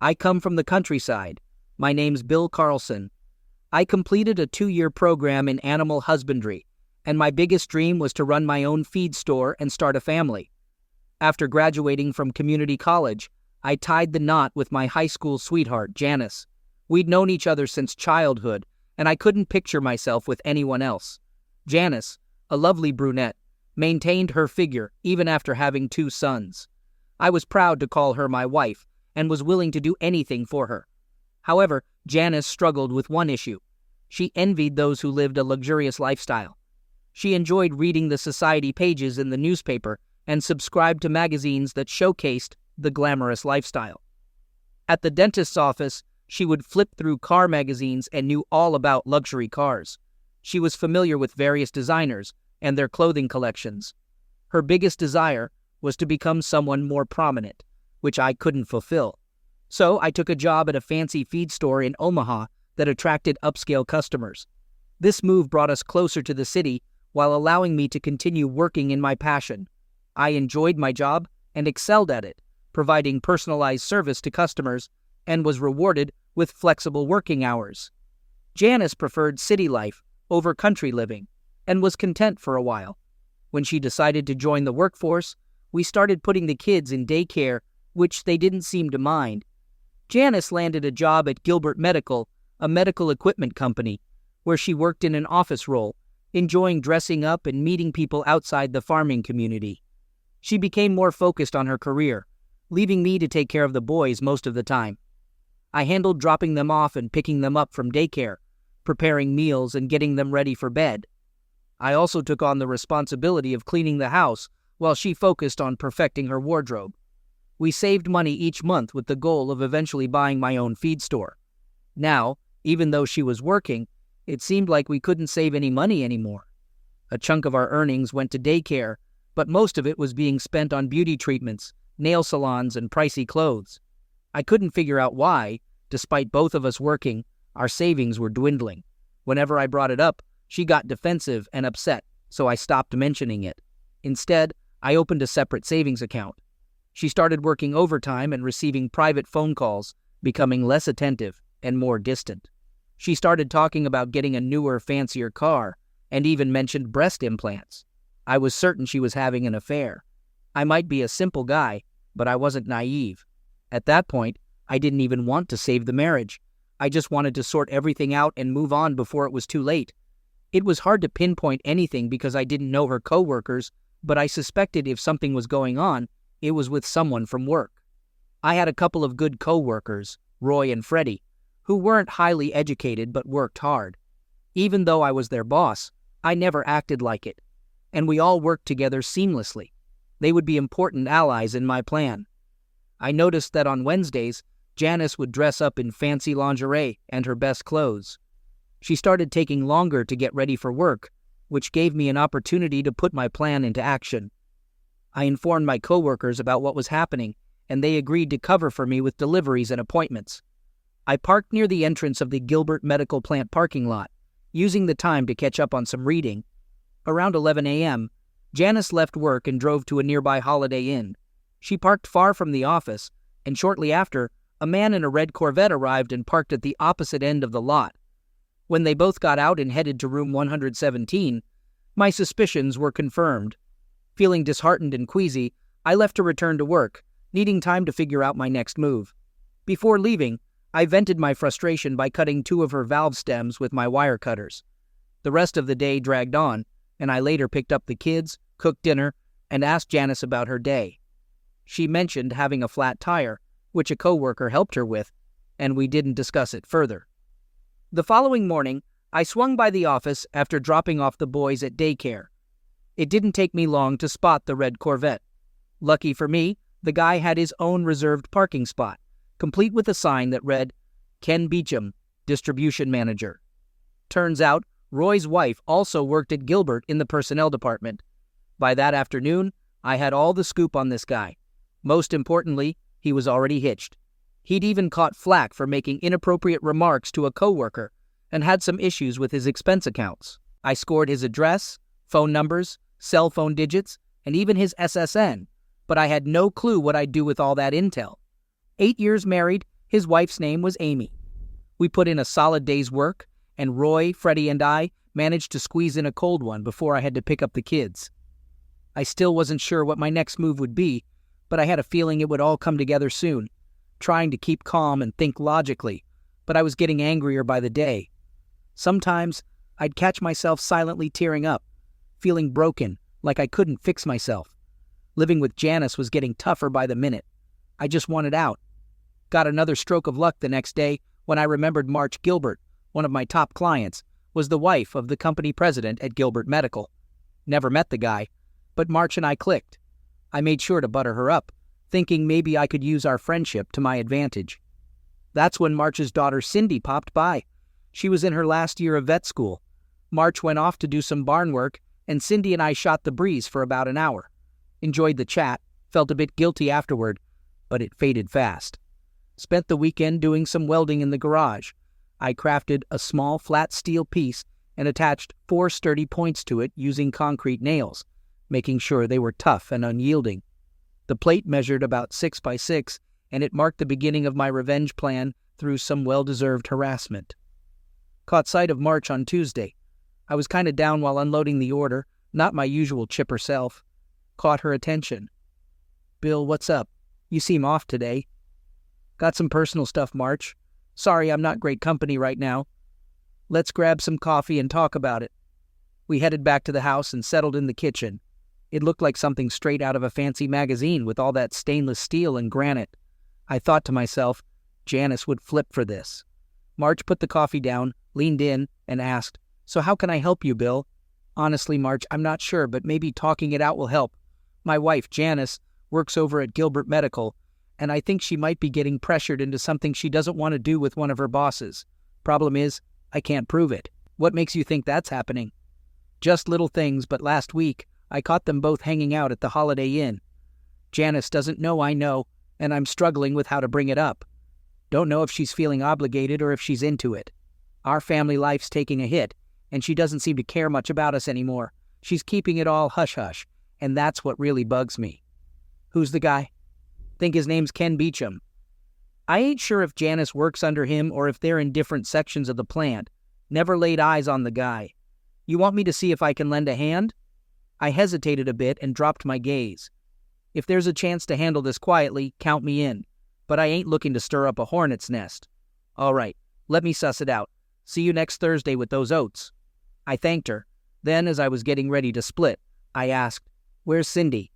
I come from the countryside. My name's Bill Carlson. I completed a 2-year program in animal husbandry, and my biggest dream was to run my own feed store and start a family. After graduating from community college, I tied the knot with my high school sweetheart, Janice. We'd known each other since childhood, and I couldn't picture myself with anyone else. Janice, a lovely brunette, maintained her figure even after having 2 sons. I was proud to call her my wife and was willing to do anything for her. However, Janice struggled with one issue. She envied those who lived a luxurious lifestyle. She enjoyed reading the society pages in the newspaper and subscribed to magazines that showcased the glamorous lifestyle. At the dentist's office, she would flip through car magazines and knew all about luxury cars. She was familiar with various designers and their clothing collections. Her biggest desire was to become someone more prominent, which I couldn't fulfill. So I took a job at a fancy feed store in Omaha that attracted upscale customers. This move brought us closer to the city while allowing me to continue working in my passion. I enjoyed my job and excelled at it, providing personalized service to customers, and was rewarded with flexible working hours. Janice preferred city life over country living and was content for a while. When she decided to join the workforce, we started putting the kids in daycare, which they didn't seem to mind. Janice landed a job at Gilbert Medical, a medical equipment company, where she worked in an office role, enjoying dressing up and meeting people outside the farming community. She became more focused on her career, leaving me to take care of the boys most of the time. I handled dropping them off and picking them up from daycare, preparing meals and getting them ready for bed. I also took on the responsibility of cleaning the house while she focused on perfecting her wardrobe. We saved money each month with the goal of eventually buying my own feed store. Now, even though she was working, it seemed like we couldn't save any money anymore. A chunk of our earnings went to daycare, but most of it was being spent on beauty treatments, nail salons, and pricey clothes. I couldn't figure out why, despite both of us working, our savings were dwindling. Whenever I brought it up, she got defensive and upset, so I stopped mentioning it. Instead, I opened a separate savings account. She started working overtime and receiving private phone calls, becoming less attentive and more distant. She started talking about getting a newer, fancier car, and even mentioned breast implants. I was certain she was having an affair. I might be a simple guy, but I wasn't naive. At that point, I didn't even want to save the marriage. I just wanted to sort everything out and move on before it was too late. It was hard to pinpoint anything because I didn't know her coworkers, but I suspected if something was going on, it was with someone from work. I had a couple of good coworkers, Roy and Freddie, who weren't highly educated but worked hard. Even though I was their boss, I never acted like it, and we all worked together seamlessly. They would be important allies in my plan. I noticed that on Wednesdays, Janice would dress up in fancy lingerie and her best clothes. She started taking longer to get ready for work, which gave me an opportunity to put my plan into action. I informed my coworkers about what was happening, and they agreed to cover for me with deliveries and appointments. I parked near the entrance of the Gilbert Medical Plant parking lot, using the time to catch up on some reading. Around 11 a.m., Janice left work and drove to a nearby Holiday Inn. She parked far from the office, and shortly after, a man in a red Corvette arrived and parked at the opposite end of the lot. When they both got out and headed to room 117, my suspicions were confirmed. Feeling disheartened and queasy, I left to return to work, needing time to figure out my next move. Before leaving, I vented my frustration by cutting 2 of her valve stems with my wire cutters. The rest of the day dragged on, and I later picked up the kids, cooked dinner, and asked Janice about her day. She mentioned having a flat tire, which a coworker helped her with, and we didn't discuss it further. The following morning, I swung by the office after dropping off the boys at daycare. It didn't take me long to spot the red Corvette. Lucky for me, the guy had his own reserved parking spot, complete with a sign that read, Ken Beecham, Distribution Manager. Turns out, Roy's wife also worked at Gilbert in the personnel department. By that afternoon, I had all the scoop on this guy. Most importantly, he was already hitched. He'd even caught flack for making inappropriate remarks to a coworker and had some issues with his expense accounts. I scored his address, phone numbers, cell phone digits, and even his SSN, but I had no clue what I'd do with all that intel. 8 years married, His wife's name was Amy. We put in a solid day's work, and Roy, Freddie, and I managed to squeeze in a cold one before I had to pick up the kids. I still wasn't sure what my next move would be, but I had a feeling it would all come together soon, trying to keep calm and think logically, but I was getting angrier by the day. Sometimes I'd catch myself silently tearing up, feeling broken, like I couldn't fix myself. Living with Janice was getting tougher by the minute. I just wanted out. Got another stroke of luck the next day when I remembered March Gilbert, one of my top clients, was the wife of the company president at Gilbert Medical. Never met the guy, but March and I clicked. I made sure to butter her up, thinking maybe I could use our friendship to my advantage. That's when March's daughter Cindy popped by. She was in her last year of vet school. March went off to do some barn work, and Cindy and I shot the breeze for about an hour. Enjoyed the chat, felt a bit guilty afterward, but it faded fast. Spent the weekend doing some welding in the garage. I crafted a small flat steel piece and attached 4 sturdy points to it using concrete nails, making sure they were tough and unyielding. The plate measured about 6 by 6, and it marked the beginning of my revenge plan through some well-deserved harassment. Caught sight of March on Tuesday. I was kind of down while unloading the order, not my usual chipper self. Caught her attention. "Bill, what's up? You seem off today." "Got some personal stuff, March. Sorry, I'm not great company right now. Let's grab some coffee and talk about it." We headed back to the house and settled in the kitchen. It looked like something straight out of a fancy magazine with all that stainless steel and granite. I thought to myself, Janice would flip for this. March put the coffee down, leaned in, and asked, "So how can I help you, Bill?" "Honestly, March, I'm not sure, but maybe talking it out will help. My wife, Janice, works over at Gilbert Medical, and I think she might be getting pressured into something she doesn't want to do with one of her bosses. Problem is, I can't prove it." "What makes you think that's happening?" "Just little things, but last week, I caught them both hanging out at the Holiday Inn. Janice doesn't know I know, and I'm struggling with how to bring it up. Don't know if she's feeling obligated or if she's into it. Our family life's taking a hit, and she doesn't seem to care much about us anymore. She's keeping it all hush-hush, and that's what really bugs me." "Who's the guy?" "Think his name's Ken Beecham. I ain't sure if Janice works under him or if they're in different sections of the plant. Never laid eyes on the guy. You want me to see if I can lend a hand?" I hesitated a bit and dropped my gaze. "If there's a chance to handle this quietly, count me in. But I ain't looking to stir up a hornet's nest." "All right, let me suss it out. See you next Thursday with those oats." I thanked her. Then, as I was getting ready to split, I asked, "Where's Cindy?"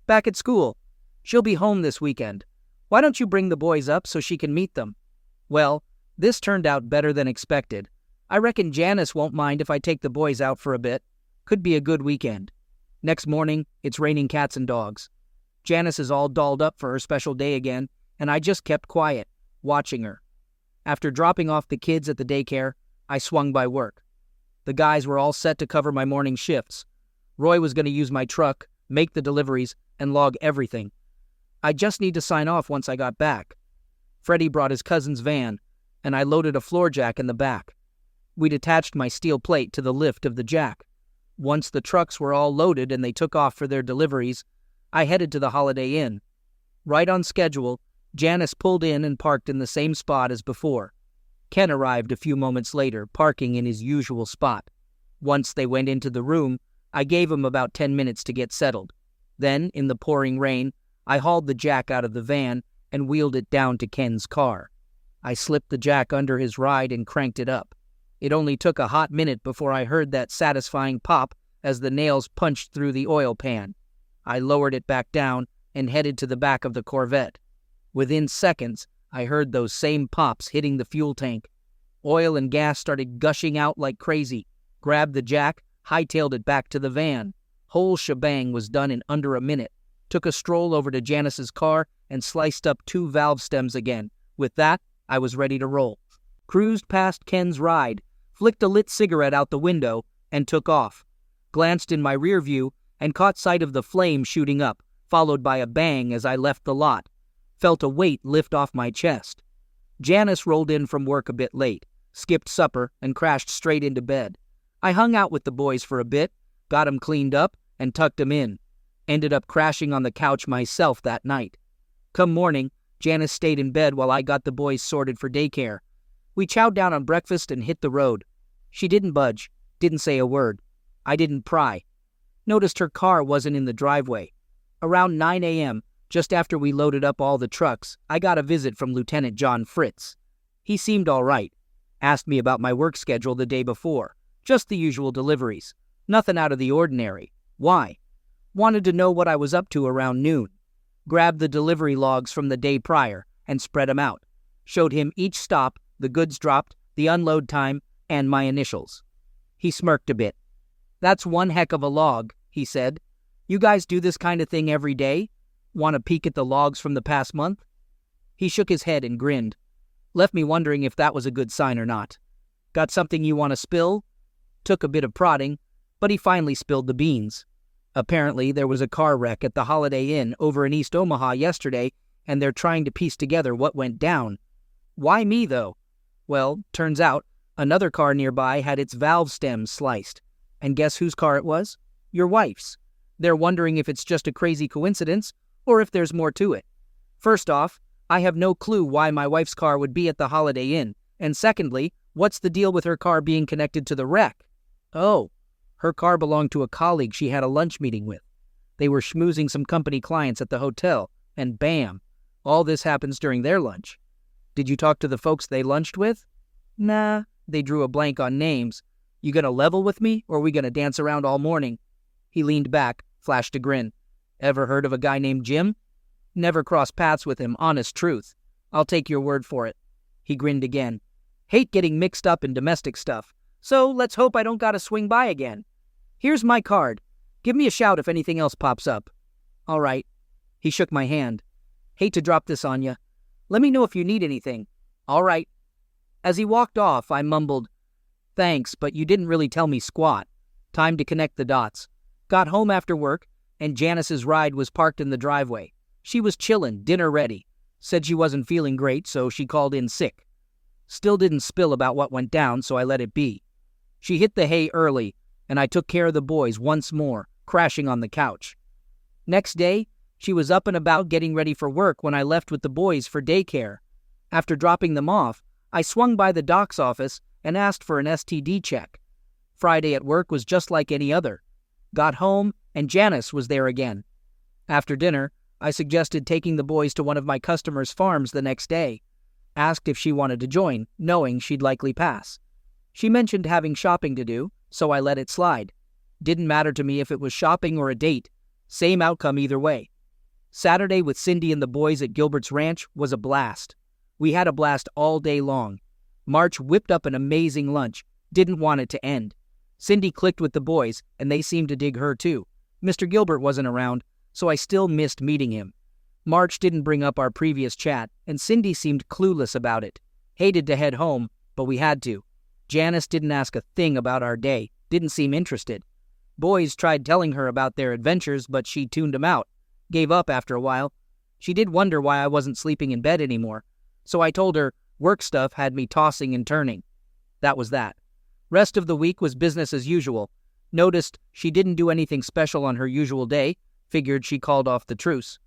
"Back at school. She'll be home this weekend. Why don't you bring the boys up so she can meet them?" Well, this turned out better than expected. I reckon Janice won't mind if I take the boys out for a bit. Could be a good weekend. Next morning, it's raining cats and dogs. Janice is all dolled up for her special day again, and I just kept quiet, watching her. After dropping off the kids at the daycare, I swung by work. The guys were all set to cover my morning shifts. Roy was going to use my truck, make the deliveries, and log everything. I just need to sign off once I got back. Freddie brought his cousin's van, and I loaded a floor jack in the back. We'd attached my steel plate to the lift of the jack. Once the trucks were all loaded and they took off for their deliveries, I headed to the Holiday Inn. Right on schedule, Janice pulled in and parked in the same spot as before. Ken arrived a few moments later, parking in his usual spot. Once they went into the room, I gave him about 10 minutes to get settled. Then, in the pouring rain, I hauled the jack out of the van and wheeled it down to Ken's car. I slipped the jack under his ride and cranked it up. It only took a hot minute before I heard that satisfying pop as the nails punched through the oil pan. I lowered it back down and headed to the back of the Corvette. Within seconds, I heard those same pops hitting the fuel tank. Oil and gas started gushing out like crazy. Grabbed the jack, hightailed it back to the van. Whole shebang was done in under a minute. Took a stroll over to Janice's car and sliced up 2 valve stems again. With that, I was ready to roll. Cruised past Ken's ride, flicked a lit cigarette out the window, and took off. Glanced in my rear view and caught sight of the flame shooting up, followed by a bang as I left the lot. Felt a weight lift off my chest. Janice rolled in from work a bit late, skipped supper, and crashed straight into bed. I hung out with the boys for a bit, got 'em cleaned up, and tucked 'em in. Ended up crashing on the couch myself that night. Come morning, Janice stayed in bed while I got the boys sorted for daycare. We chowed down on breakfast and hit the road. She didn't budge, didn't say a word. I didn't pry. Noticed her car wasn't in the driveway. Around 9 a.m., just after we loaded up all the trucks, I got a visit from Lieutenant John Fritz. He seemed all right. Asked me about my work schedule the day before. Just the usual deliveries. Nothing out of the ordinary. Why? Wanted to know what I was up to around noon. Grabbed the delivery logs from the day prior and spread them out. Showed him each stop, the goods dropped, the unload time, and my initials. He smirked a bit. "That's one heck of a log," he said. "You guys do this kind of thing every day? Want a peek at the logs from the past month?" He shook his head and grinned. Left me wondering if that was a good sign or not. "Got something you want to spill?" Took a bit of prodding, but he finally spilled the beans. Apparently, there was a car wreck at the Holiday Inn over in East Omaha yesterday, and they're trying to piece together what went down. Why me, though? Well, turns out, another car nearby had its valve stems sliced. And guess whose car it was? Your wife's. They're wondering if it's just a crazy coincidence, or if there's more to it. First off, I have no clue why my wife's car would be at the Holiday Inn, and secondly, what's the deal with her car being connected to the wreck? Oh, her car belonged to a colleague she had a lunch meeting with. They were schmoozing some company clients at the hotel, and bam, all this happens during their lunch. Did you talk to the folks they lunched with? Nah, they drew a blank on names. You gonna level with me, or we gonna dance around all morning? He leaned back, flashed a grin. Ever heard of a guy named Jim? Never crossed paths with him, honest truth. I'll take your word for it. He grinned again. Hate getting mixed up in domestic stuff, so let's hope I don't gotta swing by again. Here's my card. Give me a shout if anything else pops up. All right. He shook my hand. Hate to drop this on you. Let me know if you need anything. All right. As he walked off, I mumbled, Thanks, but you didn't really tell me squat. Time to connect the dots. Got home after work, and Janice's ride was parked in the driveway. She was chillin', dinner ready. Said she wasn't feeling great, so she called in sick. Still didn't spill about what went down, so I let it be. She hit the hay early, and I took care of the boys once more, crashing on the couch. Next day, she was up and about getting ready for work when I left with the boys for daycare. After dropping them off, I swung by the doc's office and asked for an STD check. Friday at work was just like any other. Got home, and Janice was there again. After dinner, I suggested taking the boys to one of my customers' farms the next day. Asked if she wanted to join, knowing she'd likely pass. She mentioned having shopping to do, so I let it slide. Didn't matter to me if it was shopping or a date. Same outcome either way. Saturday with Cindy and the boys at Gilbert's Ranch was a blast. We had a blast all day long. March whipped up an amazing lunch. Didn't want it to end. Cindy clicked with the boys, and they seemed to dig her too. Mr. Gilbert wasn't around, so I still missed meeting him. March didn't bring up our previous chat, and Cindy seemed clueless about it. Hated to head home, but we had to. Janice didn't ask a thing about our day, didn't seem interested. Boys tried telling her about their adventures, but she tuned them out. Gave up after a while. She did wonder why I wasn't sleeping in bed anymore, so I told her work stuff had me tossing and turning. That was that. Rest of the week was business as usual. Noticed she didn't do anything special on her usual day, figured she called off the truce.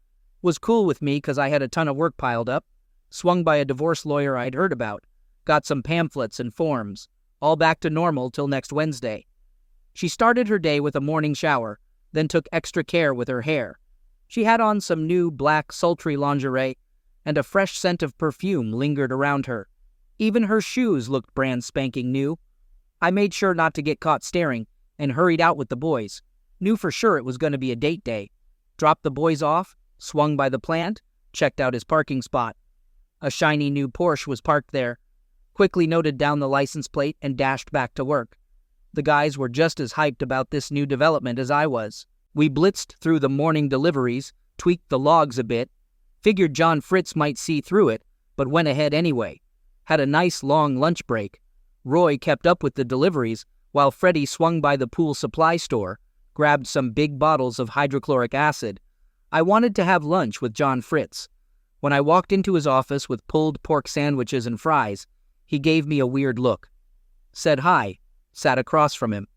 Was cool with me because I had a ton of work piled up. Swung by a divorce lawyer I'd heard about. Got some pamphlets and forms. All back to normal till next Wednesday. She started her day with a morning shower, then took extra care with her hair. She had on some new black sultry lingerie, and a fresh scent of perfume lingered around her. Even her shoes looked brand spanking new. I made sure not to get caught staring, and hurried out with the boys. Knew for sure it was going to be a date day. Dropped the boys off, swung by the plant, checked out his parking spot. A shiny new Porsche was parked there. Quickly noted down the license plate and dashed back to work. The guys were just as hyped about this new development as I was. We blitzed through the morning deliveries, tweaked the logs a bit, figured John Fritz might see through it, but went ahead anyway. Had a nice long lunch break. Roy kept up with the deliveries, while Freddie swung by the pool supply store, grabbed some big bottles of hydrochloric acid. I wanted to have lunch with John Fritz. When I walked into his office with pulled pork sandwiches and fries, he gave me a weird look. Said hi, sat across from him.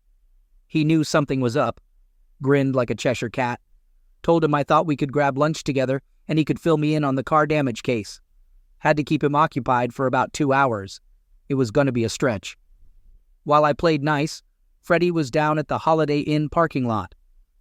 He knew something was up. Grinned like a Cheshire cat. Told him I thought we could grab lunch together and he could fill me in on the car damage case. Had to keep him occupied for about 2 hours. It was going to be a stretch. While I played nice, Freddie was down at the Holiday Inn parking lot.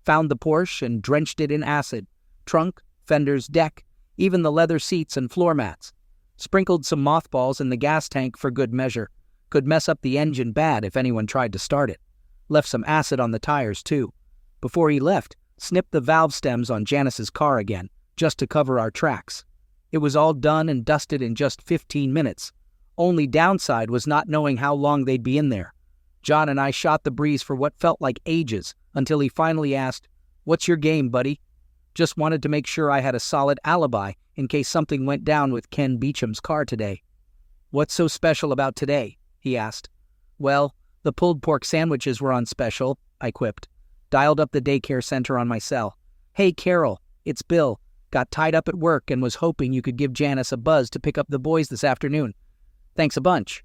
Found the Porsche and drenched it in acid. Trunk, fenders, deck, even the leather seats and floor mats. Sprinkled some mothballs in the gas tank for good measure. Could mess up the engine bad if anyone tried to start it. Left some acid on the tires, too. Before he left, snipped the valve stems on Janice's car again, just to cover our tracks. It was all done and dusted in just 15 minutes. Only downside was not knowing how long they'd be in there. John and I shot the breeze for what felt like ages, until he finally asked, "What's your game, buddy?" Just wanted to make sure I had a solid alibi in case something went down with Ken Beecham's car today. "What's so special about today?" he asked. "Well, the pulled pork sandwiches were on special," I quipped. Dialed up the daycare center on my cell. "Hey, Carol, it's Bill. Got tied up at work and was hoping you could give Janice a buzz to pick up the boys this afternoon. Thanks a bunch."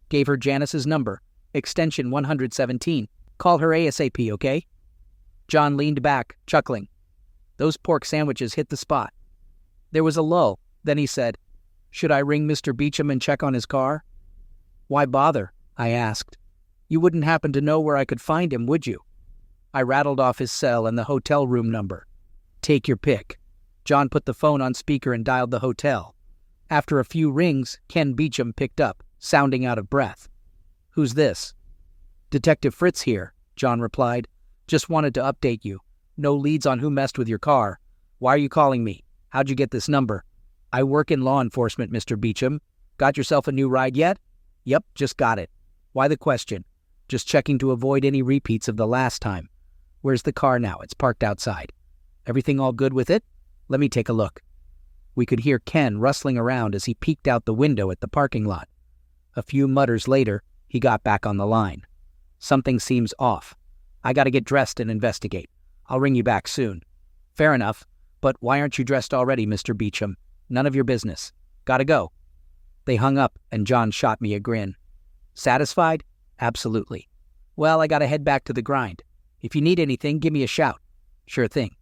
Gave her Janice's number, extension 117. "Call her ASAP, okay?" John leaned back, chuckling. Those pork sandwiches hit the spot. There was a lull. Then he said, "Should I ring Mr. Beecham and check on his car?" "Why bother?" I asked. "You wouldn't happen to know where I could find him, would you?" I rattled off his cell and the hotel room number. "Take your pick." John put the phone on speaker and dialed the hotel. After a few rings, Ken Beecham picked up, sounding out of breath. "Who's this?" "Detective Fritz here," John replied. "Just wanted to update you. No leads on who messed with your car. Why are you calling me? How'd you get this number?" "I work in law enforcement, Mr. Beecham. Got yourself a new ride yet?" "Yep, just got it." "Why the question?" "Just checking to avoid any repeats of the last time." "Where's the car now? It's parked outside." "Everything all good with it?" "Let me take a look." We could hear Ken rustling around as he peeked out the window at the parking lot. A few mutters later, he got back on the line. "Something seems off. I gotta get dressed and investigate. I'll ring you back soon." "Fair enough, but why aren't you dressed already, Mr. Beecham? None of your business. Gotta go." They hung up, and John shot me a grin. "Satisfied?" "Absolutely." "Well, I gotta head back to the grind. If you need anything, give me a shout." "Sure thing."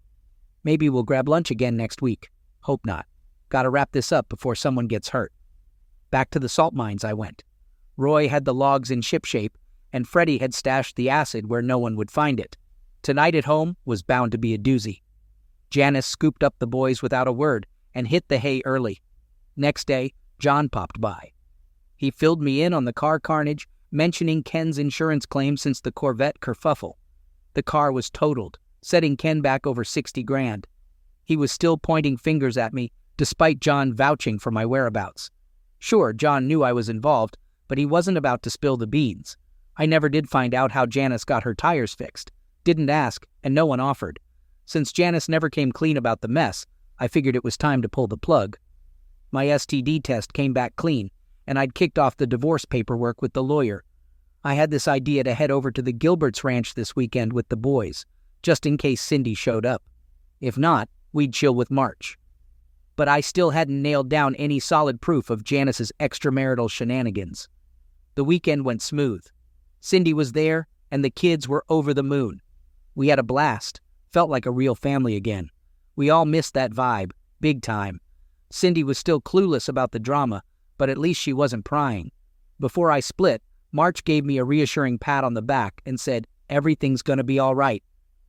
"Maybe we'll grab lunch again next week." "Hope not. Gotta wrap this up before someone gets hurt." Back to the salt mines I went. Roy had the logs in shipshape, and Freddie had stashed the acid where no one would find it. Tonight at home was bound to be a doozy. Janice scooped up the boys without a word and hit the hay early. Next day, John popped by. He filled me in on the car carnage, mentioning Ken's insurance claim since the Corvette kerfuffle. The car was totaled, setting Ken back over 60 grand. He was still pointing fingers at me, despite John vouching for my whereabouts. Sure, John knew I was involved, but he wasn't about to spill the beans. I never did find out how Janice got her tires fixed. Didn't ask, and no one offered. Since Janice never came clean about the mess, I figured it was time to pull the plug. My STD test came back clean, and I'd kicked off the divorce paperwork with the lawyer. I had this idea to head over to the Gilberts' ranch this weekend with the boys, just in case Cindy showed up. If not, we'd chill with March. But I still hadn't nailed down any solid proof of Janice's extramarital shenanigans. The weekend went smooth. Cindy was there, and the kids were over the moon. We had a blast. Felt like a real family again. We all missed that vibe, big time. Cindy was still clueless about the drama, but at least she wasn't prying. Before I split, March gave me a reassuring pat on the back and said, "Everything's gonna be all right."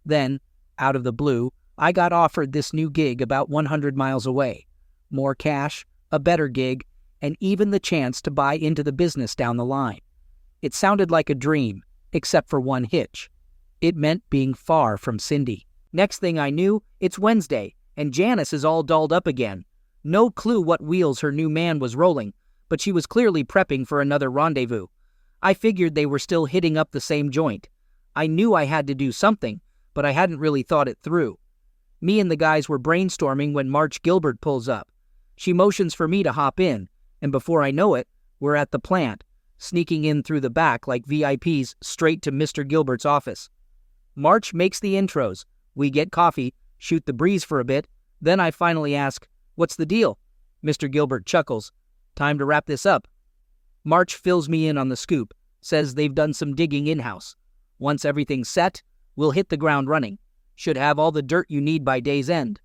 Then, out of the blue, I got offered this new gig about 100 miles away. More cash, a better gig, and even the chance to buy into the business down the line. It sounded like a dream, except for one hitch. It meant being far from Cindy. Next thing I knew, it's Wednesday, and Janice is all dolled up again. No clue what wheels her new man was rolling, but she was clearly prepping for another rendezvous. I figured they were still hitting up the same joint. I knew I had to do something, but I hadn't really thought it through. Me and the guys were brainstorming when March Gilbert pulls up. She motions for me to hop in, and before I know it, we're at the plant, sneaking in through the back like VIPs straight to Mr. Gilbert's office. March makes the intros. We get coffee, shoot the breeze for a bit, then I finally ask, "What's the deal?" Mr. Gilbert chuckles. "Time to wrap this up." March fills me in on the scoop, says they've done some digging in-house. Once everything's set, we'll hit the ground running. Should have all the dirt you need by day's end.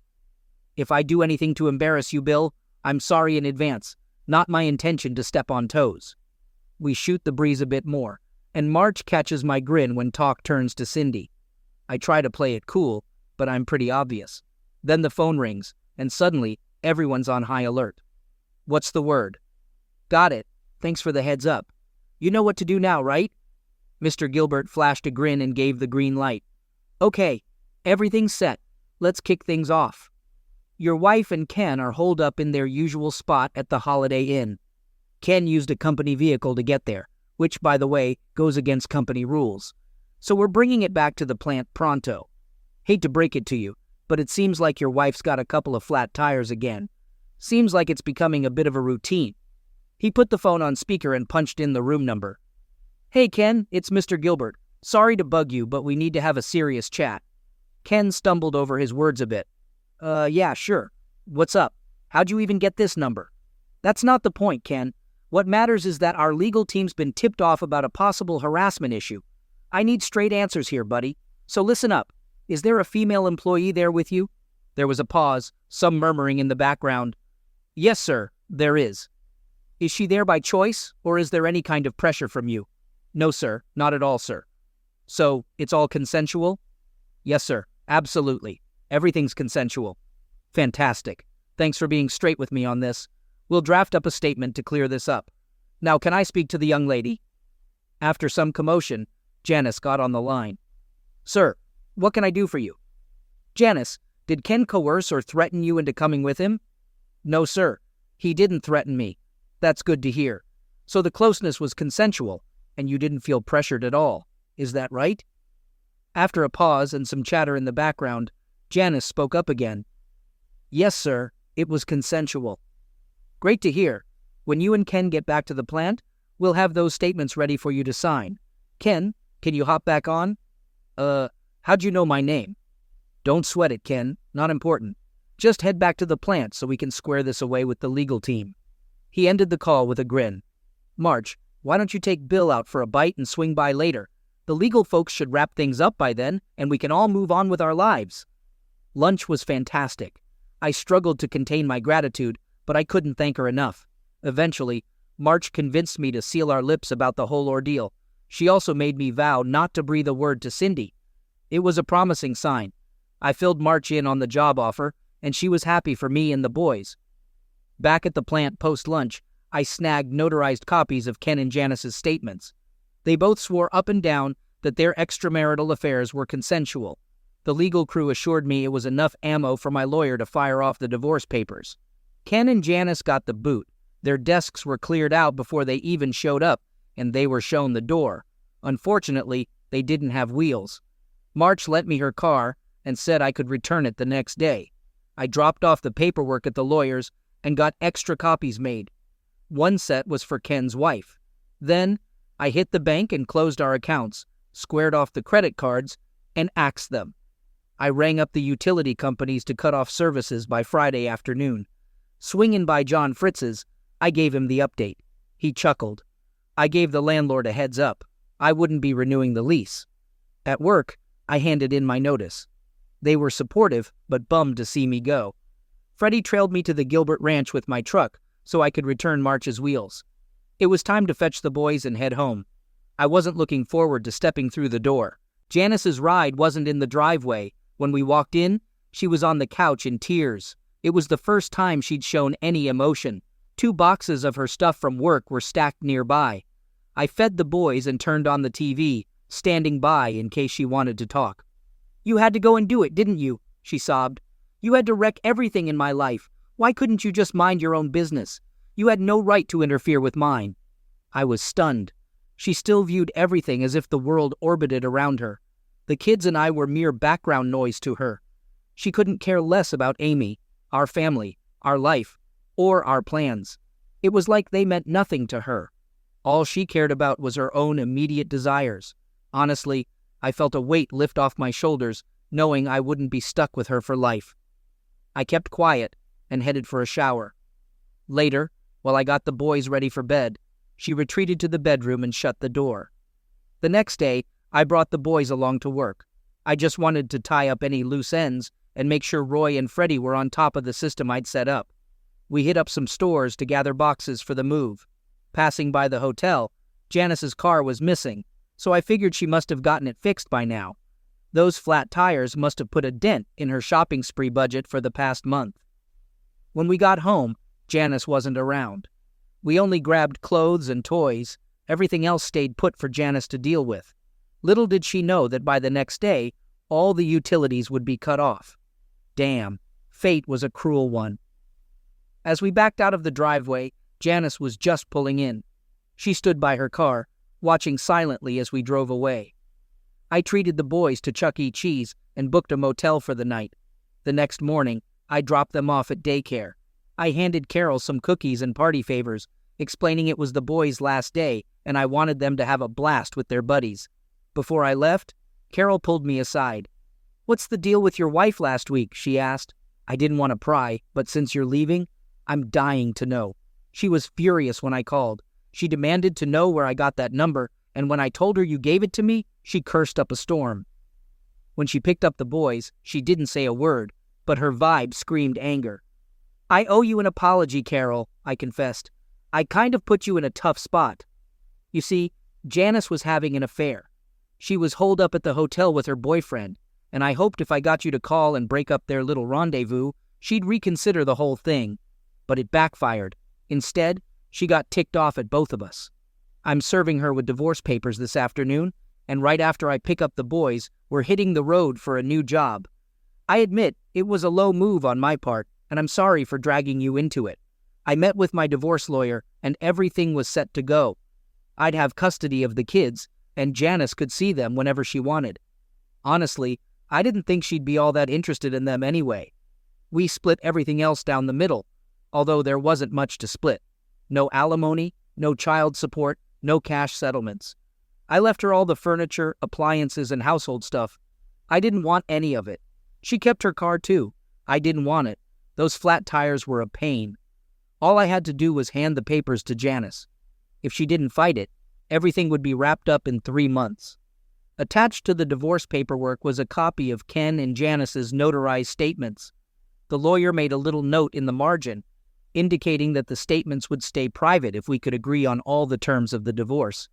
If I do anything to embarrass you, Bill, I'm sorry in advance. Not my intention to step on toes. We shoot the breeze a bit more, and March catches my grin when talk turns to Cindy. I try to play it cool, but I'm pretty obvious. Then the phone rings, and suddenly, everyone's on high alert. What's the word? Got it. Thanks for the heads up. You know what to do now, right? Mr. Gilbert flashed a grin and gave the green light. Okay, everything's set. Let's kick things off. Your wife and Ken are holed up in their usual spot at the Holiday Inn. Ken used a company vehicle to get there, which, by the way, goes against company rules. So we're bringing it back to the plant pronto. Hate to break it to you, but it seems like your wife's got a couple of flat tires again. Seems like it's becoming a bit of a routine. He put the phone on speaker and punched in the room number. Hey Ken, it's Mr. Gilbert. Sorry to bug you, but we need to have a serious chat. Ken stumbled over his words a bit. Yeah, sure. What's up? How'd you even get this number? That's not the point, Ken. What matters is that our legal team's been tipped off about a possible harassment issue. I need straight answers here, buddy. So listen up. Is there a female employee there with you? There was a pause, some murmuring in the background. Yes, sir, there is. Is she there by choice, or is there any kind of pressure from you? No, sir, not at all, sir. So, it's all consensual? Yes, sir, absolutely. Everything's consensual. Fantastic. Thanks for being straight with me on this. We'll draft up a statement to clear this up. Now, can I speak to the young lady? After some commotion, Janice got on the line. Sir, what can I do for you? Janice, did Ken coerce or threaten you into coming with him? No, sir. He didn't threaten me. That's good to hear. So the closeness was consensual, and you didn't feel pressured at all. Is that right? After a pause and some chatter in the background, Janice spoke up again. Yes, sir. It was consensual. Great to hear. When you and Ken get back to the plant, we'll have those statements ready for you to sign. Ken, can you hop back on? How'd you know my name? Don't sweat it, Ken. Not important. Just head back to the plant so we can square this away with the legal team. He ended the call with a grin. March, why don't you take Bill out for a bite and swing by later? The legal folks should wrap things up by then, and we can all move on with our lives. Lunch was fantastic. I struggled to contain my gratitude, but I couldn't thank her enough. Eventually, March convinced me to seal our lips about the whole ordeal. She also made me vow not to breathe a word to Cindy. It was a promising sign. I filled March in on the job offer, and she was happy for me and the boys. Back at the plant post-lunch, I snagged notarized copies of Ken and Janice's statements. They both swore up and down that their extramarital affairs were consensual. The legal crew assured me it was enough ammo for my lawyer to fire off the divorce papers. Ken and Janice got the boot. Their desks were cleared out before they even showed up, and they were shown the door. Unfortunately, they didn't have wheels. March lent me her car and said I could return it the next day. I dropped off the paperwork at the lawyer's and got extra copies made. One set was for Ken's wife. Then, I hit the bank and closed our accounts, squared off the credit cards, and axed them. I rang up the utility companies to cut off services by Friday afternoon. Swinging by John Fritz's, I gave him the update. He chuckled. I gave the landlord a heads up. I wouldn't be renewing the lease. At work, I handed in my notice. They were supportive, but bummed to see me go. Freddie trailed me to the Gilbert Ranch with my truck so I could return March's wheels. It was time to fetch the boys and head home. I wasn't looking forward to stepping through the door. Janice's ride wasn't in the driveway. When we walked in, she was on the couch in tears. It was the first time she'd shown any emotion. 2 boxes of her stuff from work were stacked nearby. I fed the boys and turned on the TV, standing by in case she wanted to talk. You had to go and do it, didn't you? She sobbed. You had to wreck everything in my life. Why couldn't you just mind your own business? You had no right to interfere with mine. I was stunned. She still viewed everything as if the world orbited around her. The kids and I were mere background noise to her. She couldn't care less about Amy, our family, our life, or our plans. It was like they meant nothing to her. All she cared about was her own immediate desires. Honestly, I felt a weight lift off my shoulders, knowing I wouldn't be stuck with her for life. I kept quiet and headed for a shower. Later, while I got the boys ready for bed, she retreated to the bedroom and shut the door. The next day, I brought the boys along to work. I just wanted to tie up any loose ends and make sure Roy and Freddie were on top of the system I'd set up. We hit up some stores to gather boxes for the move. Passing by the hotel, Janice's car was missing, so I figured she must have gotten it fixed by now. Those flat tires must have put a dent in her shopping spree budget for the past month. When we got home, Janice wasn't around. We only grabbed clothes and toys. Everything else stayed put for Janice to deal with. Little did she know that by the next day, all the utilities would be cut off. Damn, fate was a cruel one. As we backed out of the driveway, Janice was just pulling in. She stood by her car, watching silently as we drove away. I treated the boys to Chuck E. Cheese and booked a motel for the night. The next morning, I dropped them off at daycare. I handed Carol some cookies and party favors, explaining it was the boys' last day and I wanted them to have a blast with their buddies. Before I left, Carol pulled me aside. "What's the deal with your wife last week?" she asked. I didn't want to pry, but since you're leaving, I'm dying to know. She was furious when I called. She demanded to know where I got that number, and when I told her you gave it to me, she cursed up a storm. When she picked up the boys, she didn't say a word, but her vibe screamed anger. "I owe you an apology, Carol," I confessed. "I kind of put you in a tough spot." You see, Janice was having an affair. She was holed up at the hotel with her boyfriend, and I hoped if I got you to call and break up their little rendezvous, she'd reconsider the whole thing. But it backfired. Instead, she got ticked off at both of us. I'm serving her with divorce papers this afternoon, and right after I pick up the boys, we're hitting the road for a new job. I admit it was a low move on my part, and I'm sorry for dragging you into it. I met with my divorce lawyer, and everything was set to go. I'd have custody of the kids, and Janice could see them whenever she wanted. Honestly, I didn't think she'd be all that interested in them anyway. We split everything else down the middle, although there wasn't much to split. No alimony, no child support, no cash settlements. I left her all the furniture, appliances, and household stuff. I didn't want any of it. She kept her car too. I didn't want it. Those flat tires were a pain. All I had to do was hand the papers to Janice. If she didn't fight it, everything would be wrapped up in 3 months. Attached to the divorce paperwork was a copy of Ken and Janice's notarized statements. The lawyer made a little note in the margin, indicating that the statements would stay private if we could agree on all the terms of the divorce.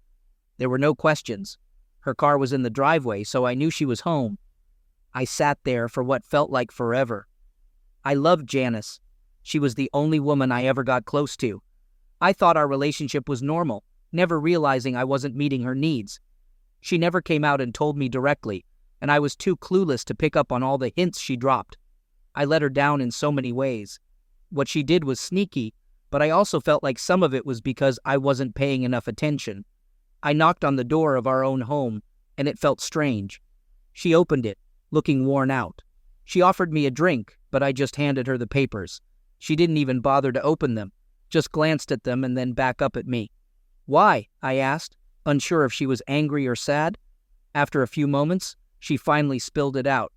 There were no questions. Her car was in the driveway, so I knew she was home. I sat there for what felt like forever. I loved Janice. She was the only woman I ever got close to. I thought our relationship was normal, never realizing I wasn't meeting her needs. She never came out and told me directly, and I was too clueless to pick up on all the hints she dropped. I let her down in so many ways. What she did was sneaky, but I also felt like some of it was because I wasn't paying enough attention. I knocked on the door of our own home, and it felt strange. She opened it, looking worn out. She offered me a drink, but I just handed her the papers. She didn't even bother to open them, just glanced at them and then back up at me. "Why?" I asked, unsure if she was angry or sad. After a few moments, she finally spilled it out.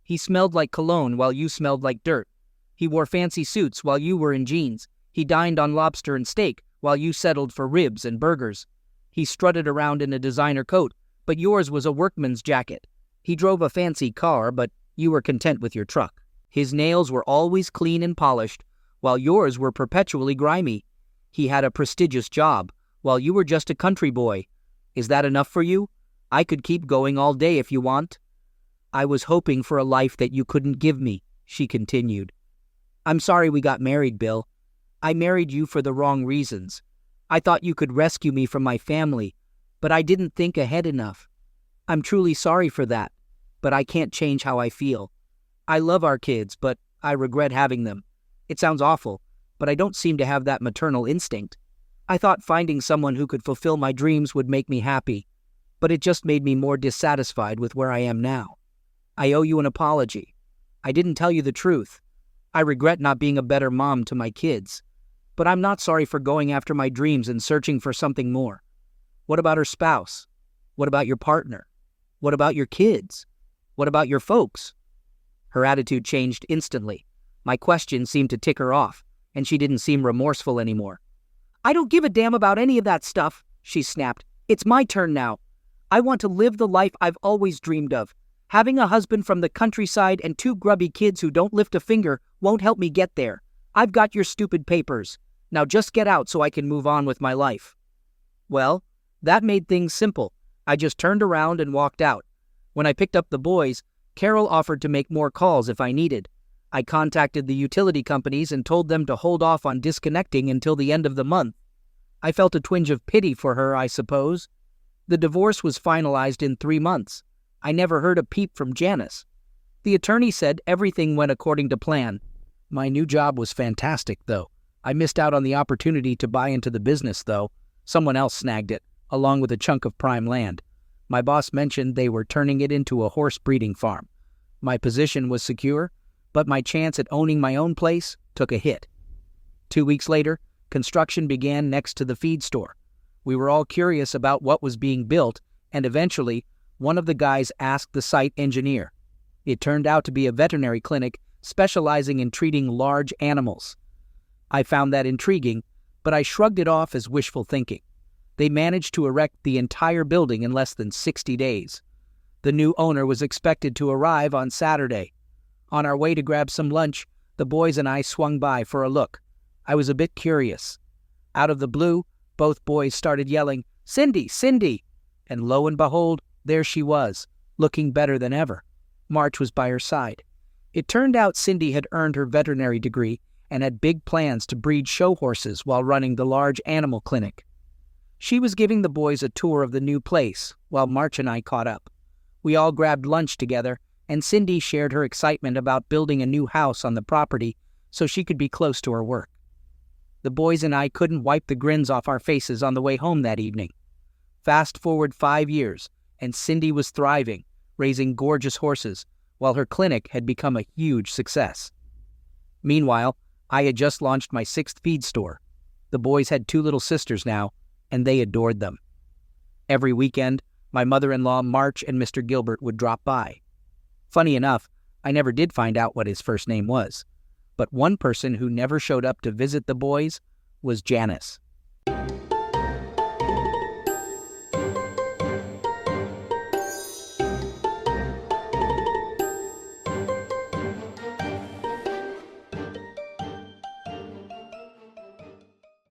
"He smelled like cologne while you smelled like dirt. He wore fancy suits while you were in jeans. He dined on lobster and steak while you settled for ribs and burgers. He strutted around in a designer coat, but yours was a workman's jacket. He drove a fancy car, but you were content with your truck. His nails were always clean and polished, while yours were perpetually grimy. He had a prestigious job, while you were just a country boy. Is that enough for you? I could keep going all day if you want." "I was hoping for a life that you couldn't give me," she continued. "I'm sorry we got married, Bill. I married you for the wrong reasons. I thought you could rescue me from my family, but I didn't think ahead enough. I'm truly sorry for that, but I can't change how I feel. I love our kids, but I regret having them. It sounds awful, but I don't seem to have that maternal instinct. I thought finding someone who could fulfill my dreams would make me happy, but it just made me more dissatisfied with where I am now. I owe you an apology. I didn't tell you the truth. I regret not being a better mom to my kids, but I'm not sorry for going after my dreams and searching for something more. What about her spouse? What about your partner? What about your kids? What about your folks?" Her attitude changed instantly. My question seemed to tick her off, and she didn't seem remorseful anymore. "I don't give a damn about any of that stuff," she snapped. "It's my turn now. I want to live the life I've always dreamed of. Having a husband from the countryside and 2 grubby kids who don't lift a finger won't help me get there. I've got your stupid papers. Now just get out so I can move on with my life." Well, that made things simple. I just turned around and walked out. When I picked up the boys, Carol offered to make more calls if I needed. I contacted the utility companies and told them to hold off on disconnecting until the end of the month. I felt a twinge of pity for her, I suppose. The divorce was finalized in 3 months. I never heard a peep from Janice. The attorney said everything went according to plan. My new job was fantastic, though. I missed out on the opportunity to buy into the business, though. Someone else snagged it, along with a chunk of prime land. My boss mentioned they were turning it into a horse breeding farm. My position was secure, but my chance at owning my own place took a hit. 2 weeks later, construction began next to the feed store. We were all curious about what was being built, and eventually, one of the guys asked the site engineer. It turned out to be a veterinary clinic specializing in treating large animals. I found that intriguing, but I shrugged it off as wishful thinking. They managed to erect the entire building in less than 60 days. The new owner was expected to arrive on Saturday. On our way to grab some lunch, the boys and I swung by for a look. I was a bit curious. Out of the blue, both boys started yelling, "Cindy, Cindy!" And lo and behold, there she was, looking better than ever. March was by her side. It turned out Cindy had earned her veterinary degree and had big plans to breed show horses while running the large animal clinic. She was giving the boys a tour of the new place while March and I caught up. We all grabbed lunch together, and Cindy shared her excitement about building a new house on the property so she could be close to her work. The boys and I couldn't wipe the grins off our faces on the way home that evening. Fast forward 5 years, and Cindy was thriving, raising gorgeous horses, while her clinic had become a huge success. Meanwhile, I had just launched my 6th feed store. The boys had 2 little sisters now, and they adored them. Every weekend, my mother-in-law March and Mr. Gilbert would drop by. Funny enough, I never did find out what his first name was. But one person who never showed up to visit the boys was Janice.